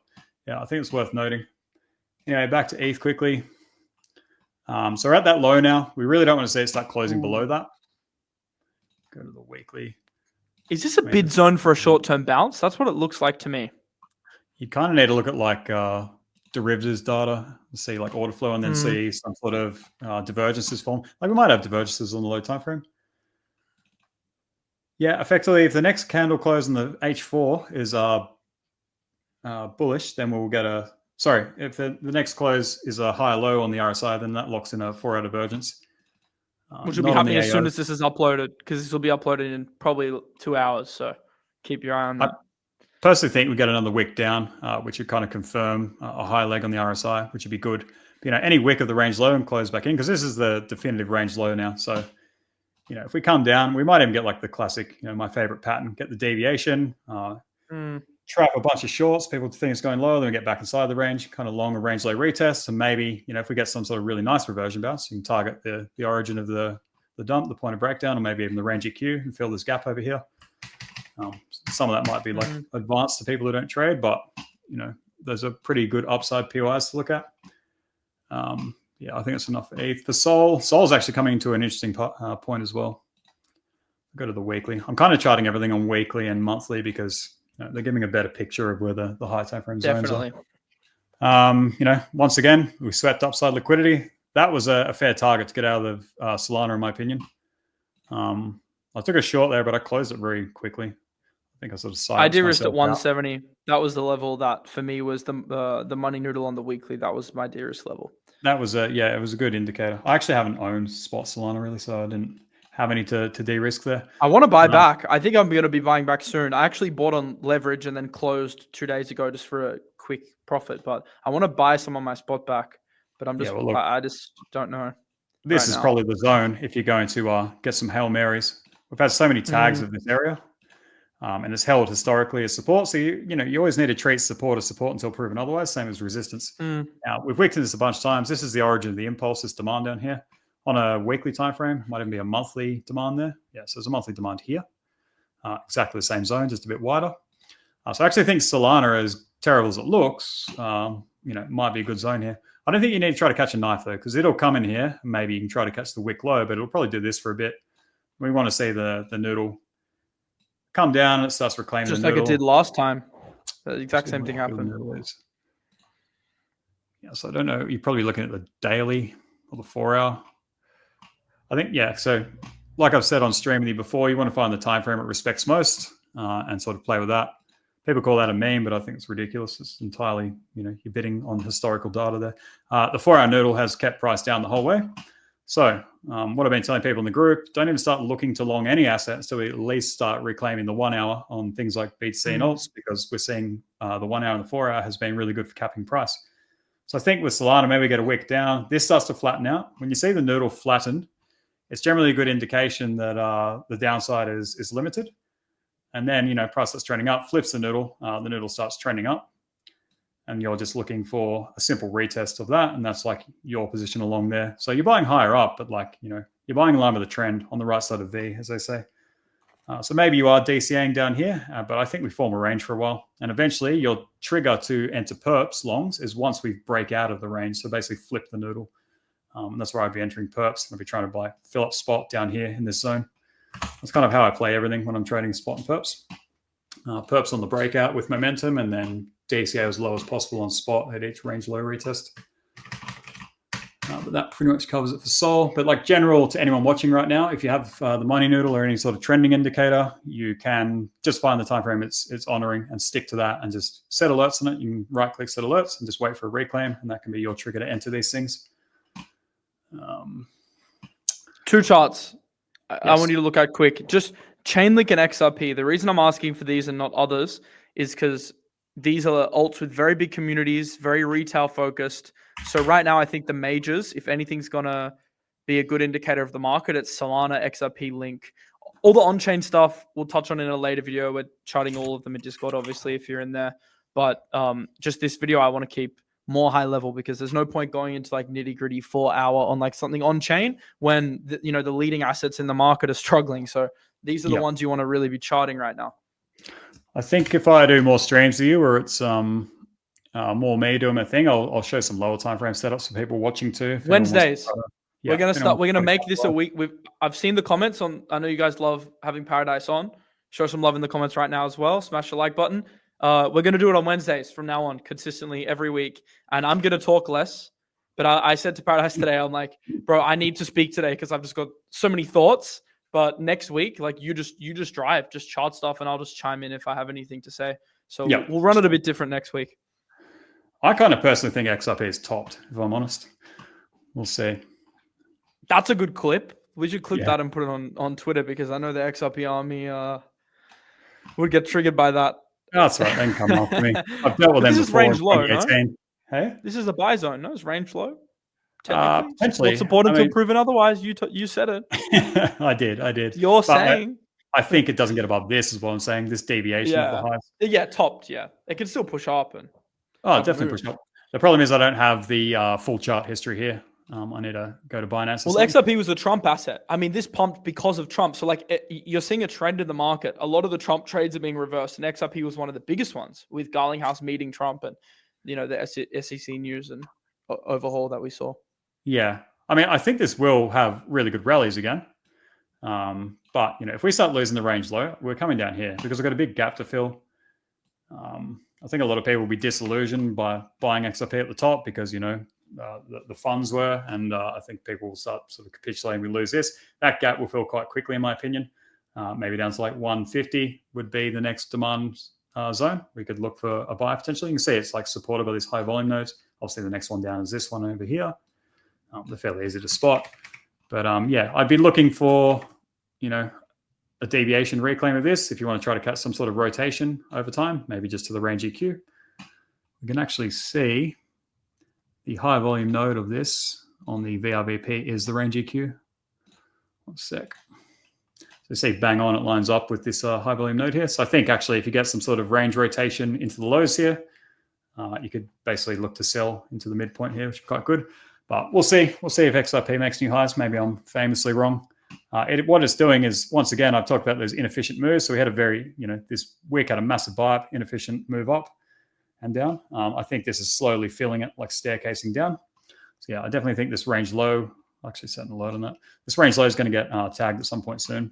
yeah, I think it's worth noting. Anyway, back to ETH quickly. So we're at that low now. We really don't want to see it start closing below that. Go to the weekly. Is this a bid zone for a short-term bounce? That's what it looks like to me. You kind of need to look at like derivatives data, see like order flow, and then see some sort of divergences form. Like, we might have divergences on the low time frame. Yeah, effectively, if the next candle close in the H4 is bullish, then we'll get a. Sorry, if the next close is a higher low on the RSI, then that locks in a 4-hour divergence. Which will be happening as soon as this is uploaded, because this will be uploaded in probably 2 hours. So keep your eye on that. I personally think we get another wick down, which would kind of confirm a high leg on the RSI, which would be good. You know, any wick of the range low and close back in, because this is the definitive range low now. So, you know, if we come down, we might even get like the classic, you know, my favorite pattern, get the deviation, trap a bunch of shorts. People think it's going lower, then we get back inside the range, kind of long a range low retest. And maybe, you know, if we get some sort of really nice reversion bounce, you can target the origin of the dump, the point of breakdown, or maybe even the range EQ and fill this gap over here. Some of that might be like advanced to people who don't trade, but, you know, there's a pretty good upside POIs to look at. Yeah, I think it's enough for ETH. For Sol, Sol's actually coming to an interesting point as well. Go to the weekly. I'm kind of charting everything on weekly and monthly because they're giving a better picture of where the high time frame zones are. Once again, we swept upside liquidity. That was a fair target to get out of Solana, in my opinion. I took a short there, but I closed it very quickly. I think I sort of I de-risked at 170. Out. That was the level that for me was the money noodle on the weekly. That was my de-risk level. That was it was a good indicator. I actually haven't owned spot Solana really, so I didn't have any to de-risk there. I want to buy back. I think I'm going to be buying back soon. I actually bought on leverage and then closed 2 days ago just for a quick profit. But I want to buy some on my spot back. But I'm just, I just don't know. This is probably the zone if you're going to get some Hail Marys. We've had so many tags of this area. And it's held historically as support. So, you always need to treat support as support until proven otherwise, same as resistance. Now, we've weakened this a bunch of times. This is the origin of the impulse, this demand down here. On a weekly time frame, might even be a monthly demand there. Yeah, so there's a monthly demand here. Exactly the same zone, just a bit wider. So I actually think Solana, as terrible as it looks, might be a good zone here. I don't think you need to try to catch a knife, though, because it'll come in here. Maybe you can try to catch the wick low, but it'll probably do this for a bit. We want to see the noodle come down and it starts reclaiming just the noodle. Like it did last time. The exact same thing happened. Yeah, so I don't know. You're probably looking at the daily or the 4 hour. I think, so like I've said on stream with you before, you want to find the time frame it respects most and sort of play with that. People call that a meme, but I think it's ridiculous. It's entirely, you're bidding on historical data there. The 4 hour noodle has kept price down the whole way. So what I've been telling people in the group, don't even start looking to long any assets until we at least start reclaiming the 1 hour on things like BTC and alts, because we're seeing the 1 hour and the 4 hour has been really good for capping price. So I think with Solana, maybe we get a wick down. This starts to flatten out. When you see the noodle flattened, it's generally a good indication that the downside is limited. And then, price that's trending up, flips the noodle starts trending up. And you're just looking for a simple retest of that. And that's like your position along there. So you're buying higher up, but you're buying in line with the trend on the right side of V, as they say. So maybe you are DCAing down here, but I think we form a range for a while. And eventually your trigger to enter perps longs is once we break out of the range. So basically flip the noodle. And that's where I'd be entering perps. I'd be trying to fill up spot down here in this zone. That's kind of how I play everything when I'm trading spot and perps. Perps on the breakout with momentum, and then DCA as low as possible on spot at each range low retest. But that pretty much covers it for Sol. But general to anyone watching right now, if you have the money noodle or any sort of trending indicator, you can just find the time frame it's honoring and stick to that and just set alerts on it. You can right click set alerts and just wait for a reclaim, and that can be your trigger to enter these things. 2 charts. Yes. I want you to look at quick. Just Chainlink and XRP. The reason I'm asking for these and not others is because these are alts with very big communities, very retail focused. So right now, I think the majors, if anything's going to be a good indicator of the market, it's Solana, XRP, Link. All the on-chain stuff we'll touch on in a later video. We're charting all of them in Discord, obviously, if you're in there. But just this video, I want to keep more high level because there's no point going into nitty gritty 4 hour on something on chain when the leading assets in the market are struggling. So these are the ones you want to really be charting right now. I think if I do more streams with you, or it's more me doing my thing, I'll show some lower time frame setups for people watching too. Wednesdays. We're gonna make this a week. I've seen the comments on. I know you guys love having Paradise on. Show some love in the comments right now as well. Smash the like button. We're going to do it on Wednesdays from now on, consistently every week. And I'm going to talk less. But I said to Paradise today, I'm like, bro, I need to speak today because I've just got so many thoughts. But next week, you just drive, just chart stuff, and I'll just chime in if I have anything to say. So we'll run it a bit different next week. I kind of personally think XRP is topped, if I'm honest. We'll see. That's a good clip. We should clip that and put it on Twitter because I know the XRP army would get triggered by that. Oh, that's right. They can come after me. I've dealt with them before. This is range low, no? Hey? This is a buy zone, no? It's range low? Potentially. Support until proven otherwise. You said it. I did. You're saying. I think it doesn't get above this is what I'm saying. This deviation of the highs. Yeah, topped, yeah. It can still push up. Definitely push up. The problem is I don't have the full chart history here. I need to go to Binance. Well, XRP was a Trump asset. I mean, this pumped because of Trump. So you're seeing a trend in the market. A lot of the Trump trades are being reversed, and XRP was one of the biggest ones with Garlinghouse meeting Trump and, the SEC news and overhaul that we saw. Yeah. I mean, I think this will have really good rallies again. But, if we start losing the range low, we're coming down here because we've got a big gap to fill. I think a lot of people will be disillusioned by buying XRP at the top because, the funds were, and I think people will start sort of capitulating. We lose this. That gap will fill quite quickly, in my opinion. Maybe down to like 150 would be the next demand zone. We could look for a buy potentially. You can see it's like supported by these high volume nodes. Obviously, the next one down is this one over here. They're fairly easy to spot. But yeah, I'd be looking for, a deviation reclaim of this if you want to try to catch some sort of rotation over time, maybe just to the range EQ. We can actually see the high volume node of this on the VRVP is the range EQ. One sec. So see, bang on, it lines up with this high volume node here. So I think actually if you get some sort of range rotation into the lows here, you could basically look to sell into the midpoint here, which is quite good. But we'll see. We'll see if XRP makes new highs. Maybe I'm famously wrong. What it's doing is, once again, I've talked about those inefficient moves. So we had a very, this week had a massive buy up, inefficient move up and down. I think this is slowly filling it, like staircasing down. So yeah, I definitely think this range low, actually setting a load on that. This range low is going to get tagged at some point soon.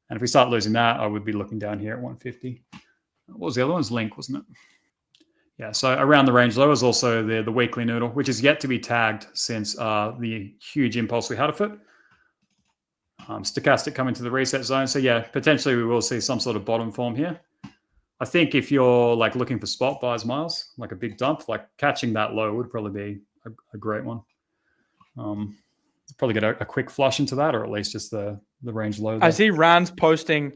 And if we start losing that, I would be looking down here at 150. What was the other one? Link, wasn't it? Yeah, so around the range low is also the weekly noodle, which is yet to be tagged since the huge impulse we had of it. Stochastic coming to the reset zone. So yeah, potentially we will see some sort of bottom form here. I think if you're like looking for spot buys, Miles, like a big dump, like catching that low would probably be a great one. Probably get a quick flush into that, or at least just the range low there. I see Rand's posting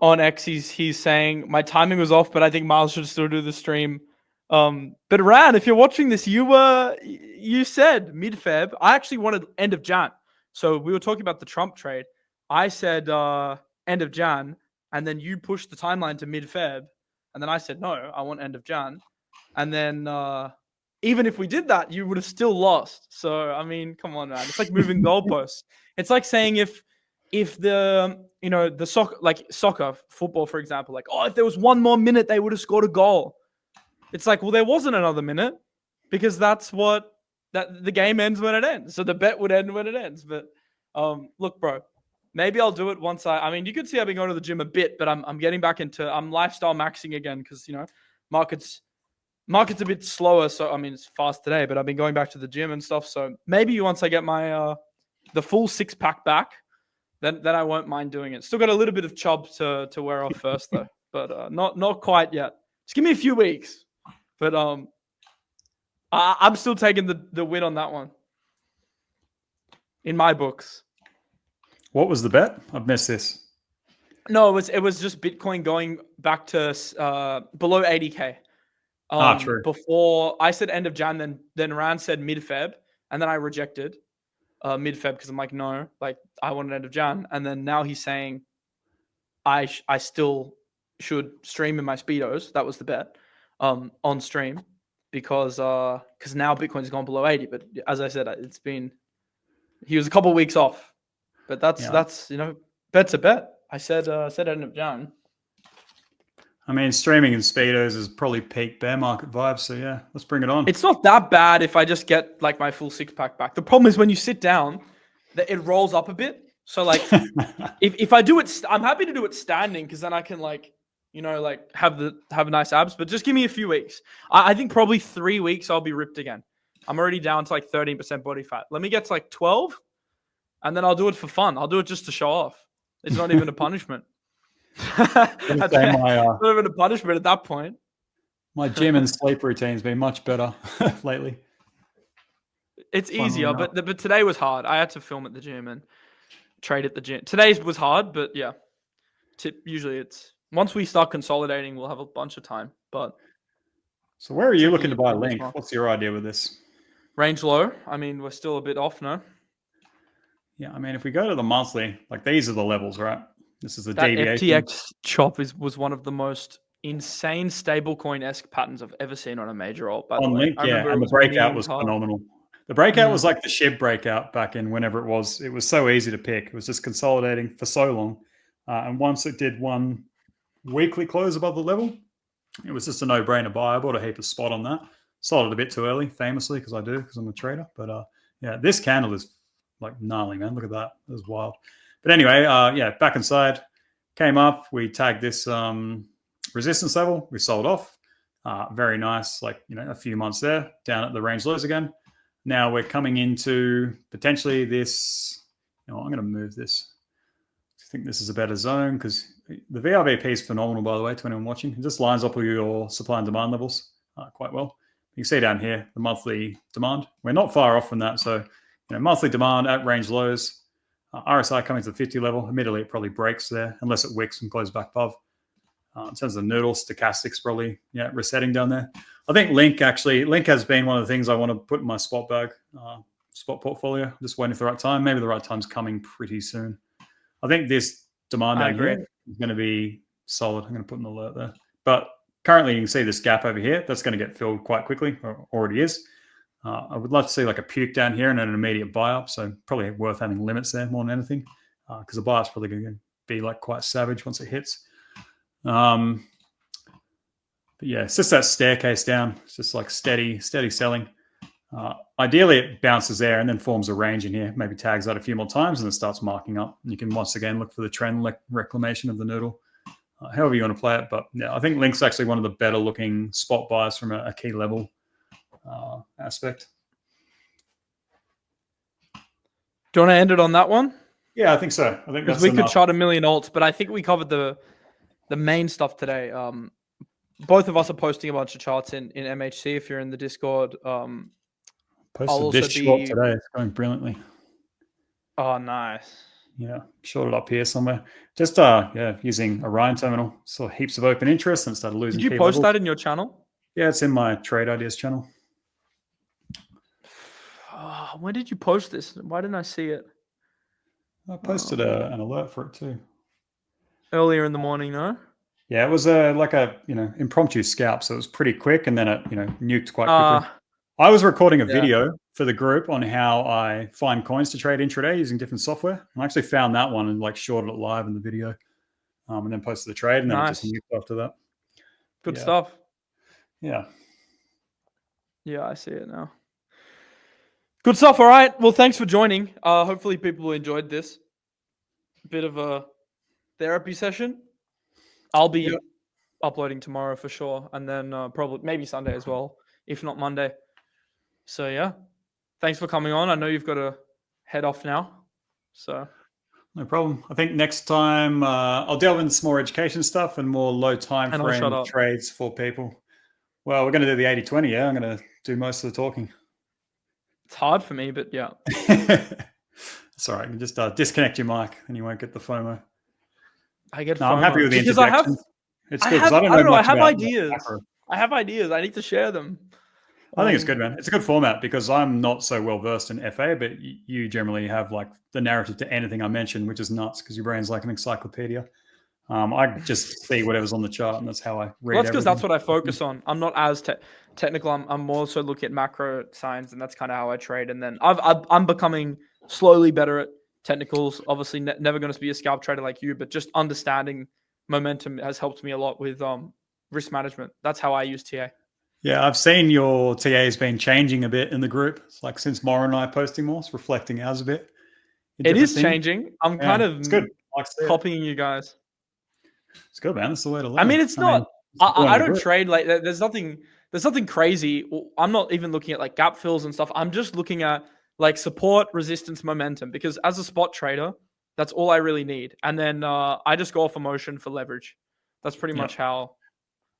on X. He's saying my timing was off, but I think Miles should still do the stream. But Rand, if you're watching this, you said mid-Feb. I actually wanted end of Jan. So we were talking about the Trump trade. I said end of Jan, and then you pushed the timeline to mid-Feb, and then I said no, I want end of Jan. And then even if we did that, you would have still lost. So I mean, come on, man. It's like moving goalposts. It's like saying if the the soccer, football, for example, like, oh, if there was one more minute, they would have scored a goal. It's like, well, there wasn't another minute because that's what the game ends when it ends. So the bet would end when it ends. But look, bro, maybe I'll do it once I mean, you could see I've been going to the gym a bit, but I'm getting back into lifestyle maxing again because market's a bit slower. So I mean, it's fast today, but I've been going back to the gym and stuff. So maybe once I get my the full 6-pack back, then I won't mind doing it. Still got a little bit of chub to wear off first though, but not quite yet. Just give me a few weeks. But I'm still taking the win on that one. In my books. What was the bet? I've missed this. No, it was just Bitcoin going back to below 80K. True. Before I said end of Jan, then Rand said mid-Feb, and then I rejected mid-Feb because I'm like, no, like I want an end of Jan. And then now he's saying I still should stream in my Speedos. That was the bet. On stream because now Bitcoin's gone below 80. But as I said, he was a couple of weeks off. But that's bet's a bet. I said end of Jan. I mean, streaming in Speedos is probably peak bear market vibes. So yeah, let's bring it on. It's not that bad if I just get like my full 6-pack back. The problem is when you sit down, that it rolls up a bit. So like if I do it, I'm happy to do it standing because then I can have nice abs, but just give me a few weeks. I think probably 3 weeks I'll be ripped again. I'm already down to like 13% body fat. Let me get to like 12 and then I'll do it for fun. I'll do it just to show off. It's not even a punishment. Not even a punishment at that point. My gym and sleep routine's been much better lately. It's easier, but today was hard. I had to film at the gym and trade at the gym. Today's was hard, but yeah. Usually it's once we start consolidating, we'll have a bunch of time. But so where are you looking to buy Link? What's your idea with this? Range low. I mean, we're still a bit off, no? Yeah, I mean, if we go to the monthly, like these are the levels, right? This is the that deviation. FTX chop was one of the most insane stablecoin-esque patterns I've ever seen on a major alt. By the way, Link, yeah, and the breakout was phenomenal. The breakout was like the SHIB breakout back in whenever it was. It was so easy to pick. It was just consolidating for so long. And once it did one weekly close above the level, it was just a no-brainer buy. I bought a heap of spot on that. Sold it a bit too early, famously, because I'm a trader. But yeah, this candle is like gnarly, man. Look at that. It was wild. But anyway, yeah, back inside, came up. We tagged this resistance level. We sold off. Very nice, like, a few months there, down at the range lows again. Now we're coming into potentially this. I'm going to move this. I think this is a better zone because the VRVP is phenomenal, by the way, to anyone watching. It just lines up with your supply and demand levels quite well. You can see down here the monthly demand. We're not far off from that. So, monthly demand at range lows. RSI coming to the 50 level. Admittedly, it probably breaks there unless it wicks and goes back above. In terms of the noodle, stochastics probably resetting down there. I think Link has been one of the things I want to put in my spot bag, spot portfolio. Just waiting for the right time. Maybe the right time's coming pretty soon. I think this demand down here is going to be solid. I'm going to put an alert there. But currently, you can see this gap over here. That's going to get filled quite quickly, or already is. I would love to see like a puke down here and an immediate buy up. So probably worth having limits there more than anything, because the buy up's probably going to be like quite savage once it hits. But yeah, it's just that staircase down. It's just like steady selling. Ideally, it bounces there and then forms a range in here, maybe tags that a few more times and then starts marking up. And you can once again look for the trend reclamation of the noodle, however you want to play it. But yeah, I think Link's actually one of the better looking spot buys from a key level aspect. Do you want to end it on that one? Yeah, I think so. I think that's we could chart a million alts, but I think we covered the main stuff today. Both of us are posting a bunch of charts in MHC. If you're in the Discord, posted this short today. It's going brilliantly. Oh, nice. Yeah, shorted up here somewhere. Just using Orion terminal. Saw heaps of open interest and started losing. Did you post that in your channel? Yeah, it's in my Trade Ideas channel. When did you post this? Why didn't I see it? I posted an alert for it too. Earlier in the morning, no? Yeah, it was like a impromptu scalp, so it was pretty quick, and then it nuked quite quickly. I was recording a video for the group on how I find coins to trade intraday using different software. I actually found that one and like shorted it live in the video, and then posted the trade, and then it just nuked after that. Good stuff. Yeah. Yeah, I see it now. Good stuff. All right. Well, thanks for joining. Hopefully people enjoyed this. Bit of a therapy session. I'll be uploading tomorrow for sure. And then probably maybe Sunday as well, if not Monday. So yeah, thanks for coming on. I know you've got to head off now. So no problem. I think next time I'll delve into some more education stuff and more low time frame trades for people. Well, we're going to do the 80-20. Yeah, I'm going to do most of the talking. It's hard for me, but yeah. It's all right. You can just disconnect your mic and you won't get the FOMO. I get FOMO. I'm happy with the interjection. It's good because I don't know. I have ideas. I have ideas. I need to share them. I think it's good, man. It's a good format because I'm not so well versed in FA, but you generally have like the narrative to anything I mention, which is nuts because your brain's like an encyclopedia. I just see whatever's on the chart, and that's how I read. Well, that's because that's what I focus on. I'm not as technical. I'm more so looking at macro signs, and that's kind of how I trade. And then I'm becoming slowly better at technicals. Obviously, never going to be a scalp trader like you, but just understanding momentum has helped me a lot with risk management. That's how I use TA. Yeah, I've seen your TA has been changing a bit in the group. It's like since Maura and I are posting more, it's reflecting ours a bit. It is changing. I'm kind of it's good. Copying you guys. It's good, man. That's the way to learn. I mean, it's not. I don't trade like there's nothing crazy. I'm not even looking at like gap fills and stuff. I'm just looking at like support, resistance, momentum. Because as a spot trader, that's all I really need. And then I just go off emotion for leverage. That's pretty much how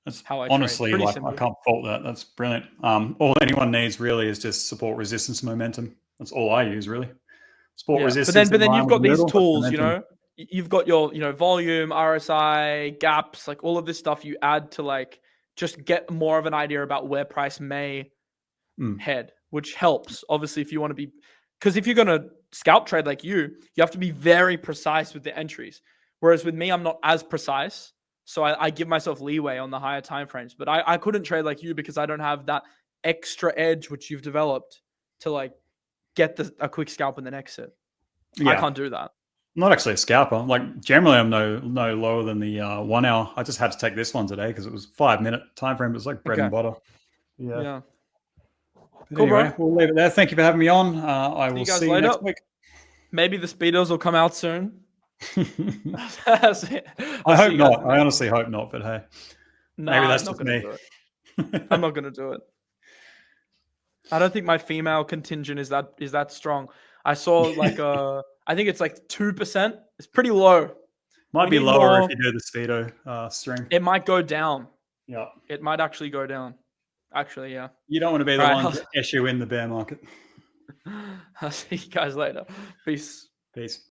I honestly trade. Like I can't fault that. That's brilliant. All anyone needs really is just support, resistance, momentum. That's all I use really. Support, resistance. But then you've got these tools, You've got your, volume, RSI, gaps, like all of this stuff you add to like just get more of an idea about where price may head, which helps. Obviously, if you want to be, because if you're going to scalp trade like you have to be very precise with the entries. Whereas with me, I'm not as precise. So I give myself leeway on the higher timeframes. But I couldn't trade like you because I don't have that extra edge which you've developed to like get a quick scalp and then exit. Yeah. I can't do that. I'm not actually a scalper. Like generally, I'm no lower than the 1 hour. I just had to take this one today because it was 5 minute time frame. It was like bread and butter. Yeah. But Cool, anyway, bro. we'll leave it there. Thank you for having me on. I See will you guys see you next later. week. Maybe the speedos will come out soon. I See hope you guys not. I later. honestly hope not. But hey, maybe Nah, I'm that's not just gonna me. do it. I'm not gonna do it. I don't think my female contingent is that strong. I saw like I think it's like 2%. It's pretty low. Might We be need lower if more. you do the speedo string. It might go down. Yeah. It might actually go down. Actually, yeah. You don't want to be All the right. one to issue in the bear market. I'll see you guys later. Peace. Peace.